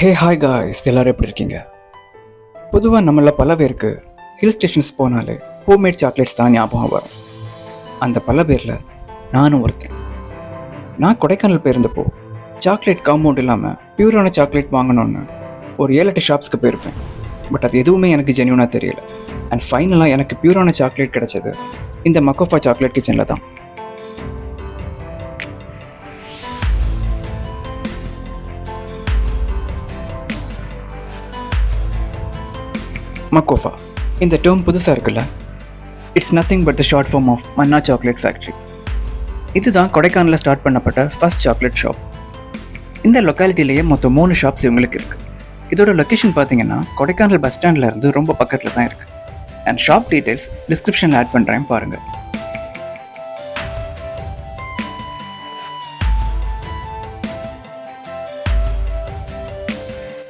Hey hi guys, எல்லோரும் எப்படி இருக்கீங்க? பொதுவாக நம்மள பல பேருக்கு ஹில் ஸ்டேஷன்ஸ் போனாலே ஹோம்மேட் சாக்லேட்ஸ் தான் ஞாபகம் வரும். அந்த பல பேரில் நானும் ஒருத்தன். நான் கொடைக்கானல் போயிருந்தப்போ சாக்லேட் காம்பவுண்ட் இல்லாமல் பியூரான சாக்லேட் வாங்கணுன்னு ஒரு 7-8 ஷாப்ஸ்க்கு போயிருப்பேன். பட் அது எதுவுமே எனக்கு ஜென்யூனாக தெரியல. அண்ட் ஃபைனலாக எனக்கு பியூரான சாக்லேட் கிடச்சது இந்த மக்கோஃபா சாக்லேட் கிச்சனில் தான். Macofa. இந்த டேர்ம் புதுசாக இருக்குல்ல, it's nothing but the short form of Manna Chocolate Factory. இதுதான் கொடைக்கானலில் ஸ்டார்ட் பண்ணப்பட்ட ஃபர்ஸ்ட் சாக்லேட் ஷாப். இந்த லொக்காலிட்டிலேயே மொத்தம் 3 ஷாப்ஸ் இவங்களுக்கு இருக்குது. இதோட லொக்கேஷன் பார்த்தீங்கன்னா கொடைக்கானல் பஸ் ஸ்டாண்டில் இருந்து ரொம்ப பக்கத்தில் தான் இருக்குது. அண்ட் ஷாப் டீட்டெயில்ஸ் டிஸ்கிரிப்ஷனில் ஆட் பண்ணுறேன் பாருங்கள்.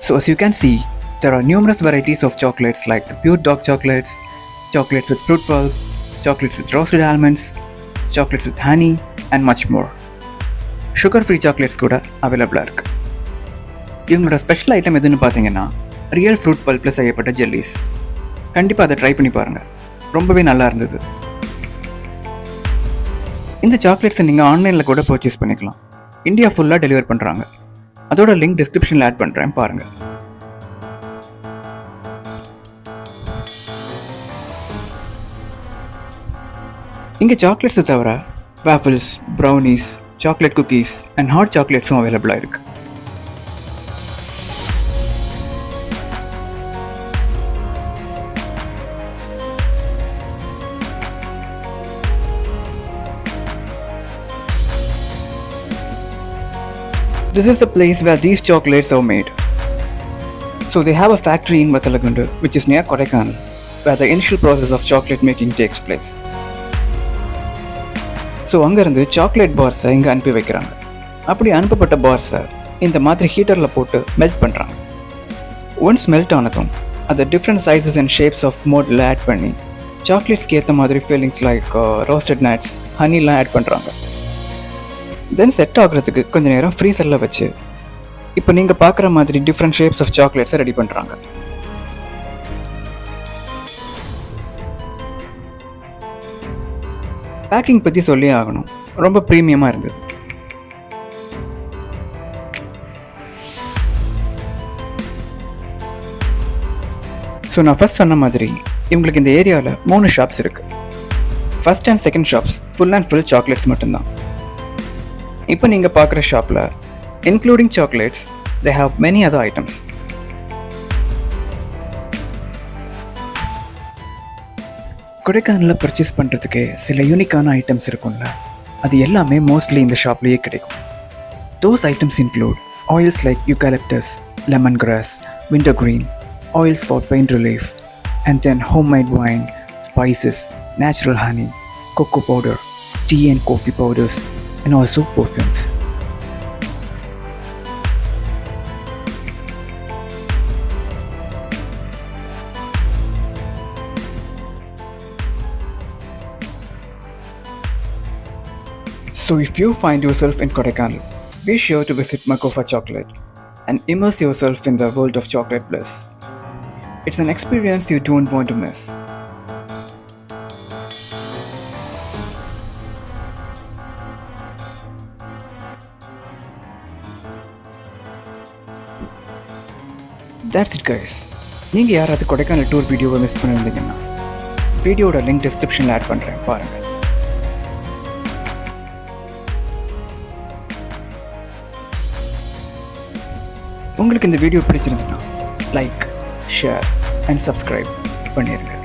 So as you can see, there are numerous varieties of chocolates like the pure dark chocolates, chocolates with fruit pulp, chocolates with roasted almonds, chocolates with honey and much more. Sugar free chocolates கூட அவைலபிளாக இருக்குது. இவங்களோட special item எதுன்னு பார்த்தீங்கன்னா real fruit பல்பில் செய்யப்பட்ட jellies. கண்டிப்பாக அதை try பண்ணி பாருங்கள், ரொம்பவே நல்லா இருந்தது. இந்த சாக்லேட்ஸை நீங்கள் ஆன்லைனில் கூட பர்ச்சேஸ் பண்ணிக்கலாம். இந்தியா ஃபுல்லாக டெலிவர் பண்ணுறாங்க. அதோட லிங்க் டிஸ்கிரிப்ஷனில் ஆட் பண்ணுறேன் பாருங்கள். இங்கே சாக்லேட்ஸை தவிர waffles, brownies, chocolate cookies and hot சாக்லேட்ஸும் அவைலபிளாக இருக்குது. This is the place where these chocolates are made. So they have a factory in Vatalagundu, which is near Kodaikanal, where the initial process of chocolate making takes place. So அங்கேருந்து chocolate பார்ஸை இங்கே அனுப்பி வைக்கிறாங்க. அப்படி அனுப்பப்பட்ட பார்ஸை இந்த மாதிரி ஹீட்டரில் போட்டு melt பண்ணுறாங்க. ஒன்ஸ் மெல்ட் ஆனதும் அதை different sizes and shapes of மோடில் ஆட் பண்ணி சாக்லேட்ஸ்க்கு ஏற்ற மாதிரி ஃபீலிங்ஸ் லைக் ரோஸ்டட் நட்ஸ், ஹனிலாம் ஆட் பண்ணுறாங்க. தென் செட் ஆகுறதுக்கு கொஞ்சம் நேரம் ஃப்ரீசரில் வச்சு இப்போ நீங்கள் பார்க்குற மாதிரி டிஃப்ரெண்ட் ஷேப்ஸ் ஆஃப் சாக்லேட்ஸை ரெடி பண்ணுறாங்க. பேக்கிங் பற்றி சொல்லி ஆகணும், ரொம்ப ப்ரீமியமாக இருந்தது. ஸோ நான் ஃபர்ஸ்ட் சொன்ன மாதிரி இவங்களுக்கு இந்த ஏரியாவில் 3 ஷாப்ஸ் இருக்குது. First and second shops full and full chocolates மட்டும்தான். இப்போ நீங்கள் பார்க்குற ஷாப்பில் including chocolates they have many other items. கொடைக்கானலில் பர்ச்சேஸ் பண்ணுறதுக்கு சில யூனிக்கான ஐட்டம்ஸ் இருக்கும்ல, அது எல்லாமே மோஸ்ட்லி இந்த ஷாப்லேயே கிடைக்கும். Those items include oils like eucalyptus, lemon grass, wintergreen, oils for pain relief, and then homemade wine, spices, natural honey, cocoa powder, tea and coffee powders, and also perfumes. So if you find yourself in Kodaikanal, be sure to visit Macofa Chocolate and immerse yourself in the world of chocolate bliss. It's an experience you don't want to miss. That's it guys. நீங்கள் யாராவது Kodaikanal tour வீடியோவை miss பண்ணியிருந்தீங்கன்னா வீடியோட link டிஸ்கிரிப்ஷனில் add பண்ணுறேன் பாருங்கள். உங்களுக்கு இந்த வீடியோ பிடிச்சிருந்துன்னா லைக், ஷேர் அண்ட் சப்ஸ்கிரைப் பண்ணிடுங்க.